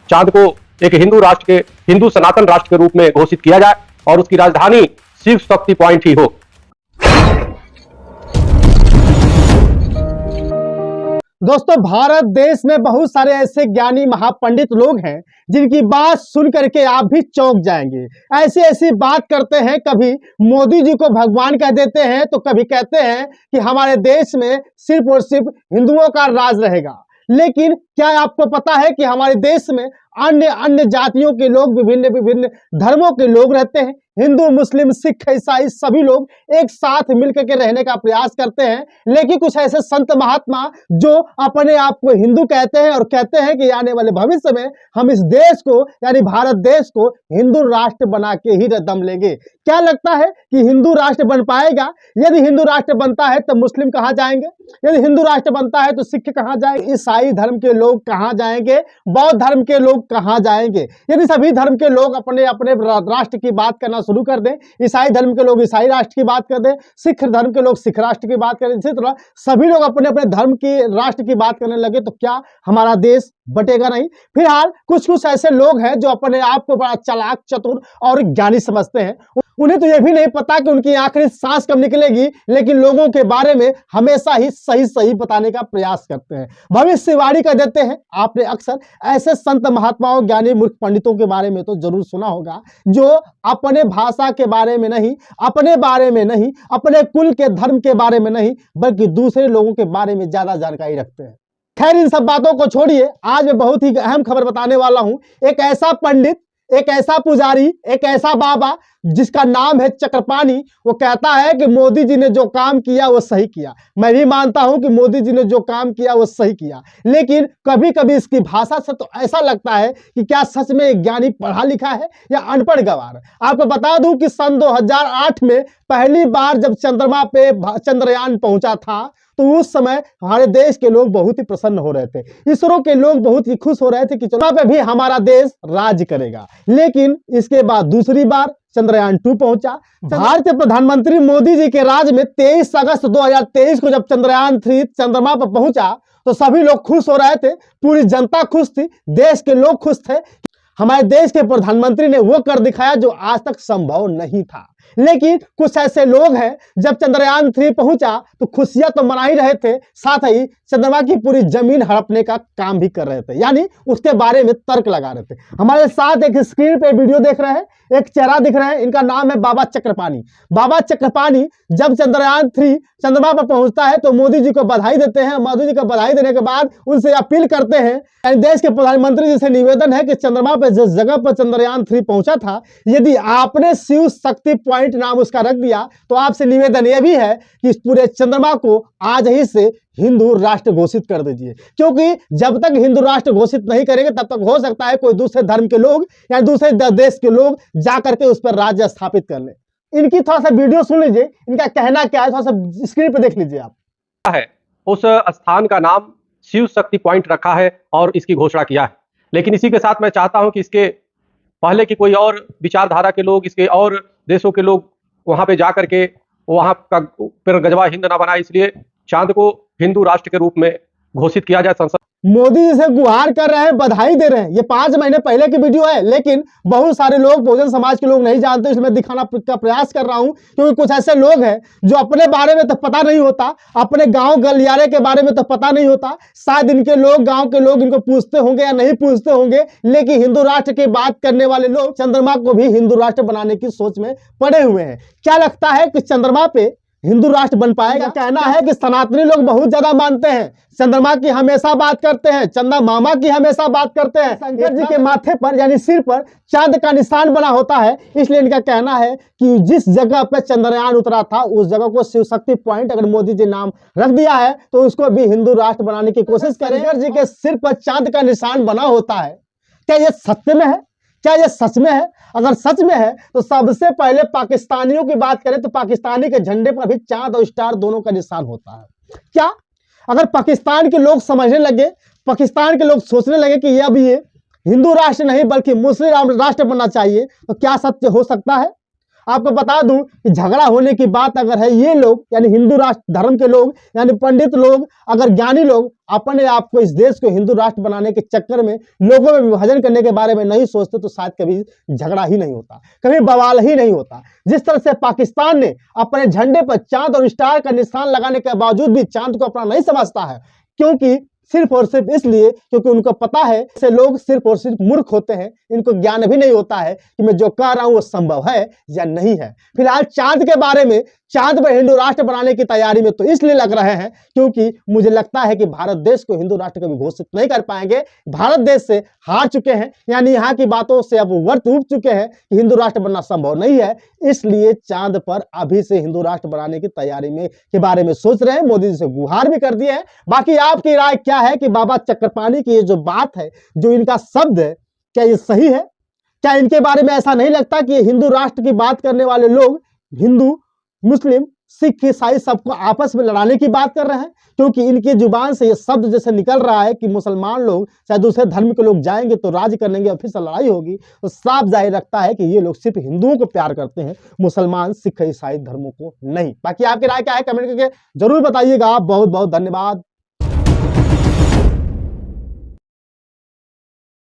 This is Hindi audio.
चांद को एक हिंदू सनातन राष्ट्र के रूप में घोषित किया जाए और उसकी राजधानी शिव शक्ति पॉइंट ही हो। दोस्तों, भारत देश में बहुत सारे ऐसे ज्ञानी महापंडित लोग हैं जिनकी बात सुन करके आप भी चौंक जाएंगे। ऐसी ऐसी बात करते हैं, कभी मोदी जी को भगवान कह देते हैं तो कभी कहते हैं कि हमारे देश में सिर्फ और सिर्फ हिंदुओं का राज रहेगा। लेकिन क्या आपको पता है कि हमारे देश में अन्य अन्य जातियों के लोग, विभिन्न विभिन्न धर्मों के लोग रहते हैं। हिंदू, मुस्लिम, सिख, ईसाई सभी लोग एक साथ मिलकर के रहने का प्रयास करते हैं। लेकिन कुछ ऐसे संत महात्मा जो अपने आप को हिंदू कहते हैं और कहते हैं कि आने वाले भविष्य में हम इस देश को यानी भारत देश को हिंदू राष्ट्र बना के ही दम लेंगे। क्या लगता है कि हिंदू राष्ट्र बन पाएगा? यदि हिंदू राष्ट्र बनता है तो मुस्लिम कहाँ जाएंगे? यदि हिंदू राष्ट्र बनता है तो सिख कहाँ जाएंगे? ईसाई धर्म के लोग कहाँ जाएंगे? बौद्ध धर्म के लोग कहाँ जाएंगे? यदि सभी धर्म के लोग अपने अपने राष्ट्र की बात करना शुरू कर दें, ईसाई धर्म के लोग ईसाई राष्ट्र की बात कर दें, सिख धर्म के लोग सिख राष्ट्र की बात करें, इसी तरह सभी लोग अपने अपने धर्म की राष्ट्र की बात करने लगे तो क्या हमारा देश बटेगा नहीं? फिलहाल कुछ कुछ ऐसे लोग हैं जो अपने आप को बड़ा चालाक, चतुर और ज्ञानी समझते हैं। उन्हें तो यह भी नहीं पता कि उनकी आखिरी सांस कब निकलेगी, लेकिन लोगों के बारे में हमेशा ही सही सही बताने का प्रयास करते हैं, भविष्यवाणी कर देते हैं। आपने अक्सर ऐसे संत महात्माओं, ज्ञानी, मूर्ख पंडितों के बारे में तो जरूर सुना होगा जो अपने भाषा के बारे में नहीं, अपने बारे में नहीं, अपने कुल के धर्म के बारे में नहीं, बल्कि दूसरे लोगों के बारे में ज्यादा जानकारी रखते हैं। खैर, इन सब बातों को छोड़िए, आज मैं बहुत ही अहम खबर बताने वाला हूं। एक ऐसा पंडित, एक ऐसा पुजारी, एक ऐसा बाबा जिसका नाम है चक्रपाणी, वो कहता है कि मोदी जी ने जो काम किया वो सही किया। मैं भी मानता हूं कि मोदी जी ने जो काम किया वो सही किया, लेकिन कभी कभी इसकी भाषा से तो ऐसा लगता है कि क्या सच में एक ज्ञानी पढ़ा लिखा है या अनपढ़ गवार। आपको बता दूं कि सन 2008 में पहली बार जब चंद्रमा पे चंद्रयान पहुंचा था तो उस समय हमारे देश के लोग बहुत ही प्रसन्न हो रहे थे, इसरो के लोग बहुत ही खुश हो रहे थे कि चंद्रमा पे भी हमारा देश राज करेगा। लेकिन इसके बाद दूसरी बार चंद्रयान 2 पहुंचा। भारतीय प्रधानमंत्री मोदी जी के राज में 23 अगस्त 2023 को जब चंद्रयान 3 चंद्रमा पर पहुंचा तो सभी लोग खुश हो रहे थे, पूरी जनता खुश थी, देश के लोग खुश थे। हमारे देश के प्रधानमंत्री ने वो कर दिखाया जो आज तक संभव नहीं था। लेकिन कुछ ऐसे लोग हैं, जब चंद्रयान 3 पहुंचा तो खुशियां तो मना ही रहे थे, साथ ही चंद्रमा की पूरी जमीन हड़पने का काम भी कर रहे थे, यानी उसके बारे में तर्क लगा रहे थे। हमारे साथ एक स्क्रीन पे वीडियो देख रहे हैं, एक चेहरा दिख रहे हैं, इनका नाम है बाबा चक्रपाणी। बाबा चक्रपाणी जब चंद्रयान 3 चंद्रमा पर पहुंचता है तो मोदी जी को बधाई देते हैं। मोदी जी को बधाई देने के बाद उनसे अपील करते हैं, देश के प्रधानमंत्री जी से निवेदन है कि चंद्रमा पर जिस जगह पर चंद्रयान 3 पहुंचा था, यदि आपने शिव शक्ति पॉइंट नाम उसका रख दिया तो आपसे निवेदन यह भी है कि इस पूरे चंद्रमा को आज ही से हिंदू राष्ट्र घोषित कर दीजिए, क्योंकि जब तक हिंदू राष्ट्र घोषित नहीं करेंगे तब तक हो सकता है कोई दूसरे धर्म के लोग या दूसरे देश के लोग जाकर के उस पर राज्य स्थापित कर ले। इनकी थोड़ा सा वीडियो सुन लीजिए, इनका कहना क्या है, थोड़ा सा स्क्रीन पे देख लीजिए आप। है उस स्थान का नाम शिव शक्ति पॉइंट रखा है और इसकी घोषणा किया है। लेकिन इसी के साथ मैं चाहता हूं कि इसके पहले की कोई और विचारधारा के लोग, इसके और देशों के लोग वहां पे जाकर के वहां का फिर गजवा हिंद ना बनाए, इसलिए चांद को हिंदू राष्ट्र के रूप में घोषित किया जाए। संसद मोदी जी से गुहार कर रहे हैं, बधाई दे रहे हैं। ये 5 महीने पहले की वीडियो है, लेकिन बहुत सारे लोग, बहुजन समाज के लोग नहीं जानते, इसमें दिखाना का प्रयास कर रहा हूं, क्योंकि कुछ ऐसे लोग हैं जो अपने बारे में तो पता नहीं होता, अपने गांव गलियारे के बारे में तो पता नहीं होता, शायद इनके लोग, गांव के लोग इनको पूछते होंगे या नहीं पूछते होंगे, लेकिन हिंदू राष्ट्र की बात करने वाले लोग चंद्रमा को भी हिंदू राष्ट्र बनाने की सोच में पड़े हुए हैं। क्या लगता है कि चंद्रमा पे हिंदू राष्ट्र बन पाएगा? कहना है कि सनातनी लोग बहुत ज्यादा मानते हैं, चंद्रमा की हमेशा बात करते हैं, चंदा मामा की हमेशा बात करते हैं। शंकर जी के माथे पर यानी सिर पर चांद का निशान बना होता है, इसलिए इनका कहना है कि जिस जगह पर चंद्रयान उतरा था उस जगह को शिव शक्ति पॉइंट अगर मोदी जी नाम रख दिया है तो उसको भी हिंदू राष्ट्र बनाने की कोशिश करें। शंकर जी के सिर पर चांद का निशान बना होता है, क्या यह सत्य में है? क्या यह सच में है? अगर सच में है तो सबसे पहले पाकिस्तानियों की बात करें तो पाकिस्तानी के झंडे पर भी चांद और स्टार दोनों का निशान होता है। क्या अगर पाकिस्तान के लोग समझने लगे, पाकिस्तान के लोग सोचने लगे कि अब ये हिंदू राष्ट्र नहीं बल्कि मुस्लिम राष्ट्र बनना चाहिए, तो क्या सत्य हो सकता है? आपको बता दूं कि झगड़ा होने की बात अगर है, ये लोग यानी हिंदू राष्ट्र धर्म के लोग यानी पंडित लोग, अगर ज्ञानी लोग अपने आप को, इस देश को हिंदू राष्ट्र बनाने के चक्कर में लोगों में विभाजन करने के बारे में नहीं सोचते तो शायद कभी झगड़ा ही नहीं होता, कभी बवाल ही नहीं होता। जिस तरह से पाकिस्तान ने अपने झंडे पर चांद और स्टार का निशान लगाने के बावजूद भी चांद को अपना नहीं समझता है, क्योंकि सिर्फ और सिर्फ इसलिए क्योंकि उनको पता है ऐसे लोग सिर्फ और सिर्फ मूर्ख होते हैं, इनको ज्ञान भी नहीं होता है कि मैं जो कह रहा हूं वो संभव है या नहीं है। फिलहाल चांद के बारे में, चांद पर हिंदू राष्ट्र बनाने की तैयारी में तो इसलिए लग रहे हैं क्योंकि मुझे लगता है कि भारत देश को हिंदू राष्ट्र कभी घोषित नहीं कर पाएंगे। भारत देश से हार चुके हैं, यानी यहाँ की बातों से अब वर्त उब चुके हैं कि हिंदू राष्ट्र बनना संभव नहीं है, इसलिए चांद पर अभी से हिंदू राष्ट्र बनाने की तैयारी में के बारे में सोच रहे हैं। मोदी जी से गुहार भी कर दिए हैं। बाकी आपकी राय क्या है कि बाबा चक्रपाणी की ये जो बात है, जो इनका शब्द है, क्या ये सही है? क्या इनके बारे में ऐसा नहीं लगता कि हिंदू राष्ट्र की बात करने वाले लोग हिंदू, मुस्लिम, सिख, ईसाई सबको आपस में लड़ाने की बात कर रहे हैं? क्योंकि इनकी जुबान से ये शब्द जैसे निकल रहा है कि मुसलमान लोग चाहे दूसरे धर्म के लोग जाएंगे तो राज करेंगे और फिर से लड़ाई होगी, तो साफ जाहिर रखता है कि ये लोग सिर्फ हिंदुओं को प्यार करते हैं, मुसलमान, सिख, ईसाई धर्मों को नहीं। बाकी आपकी राय क्या है कमेंट करके जरूर बताइएगा। बहुत बहुत धन्यवाद।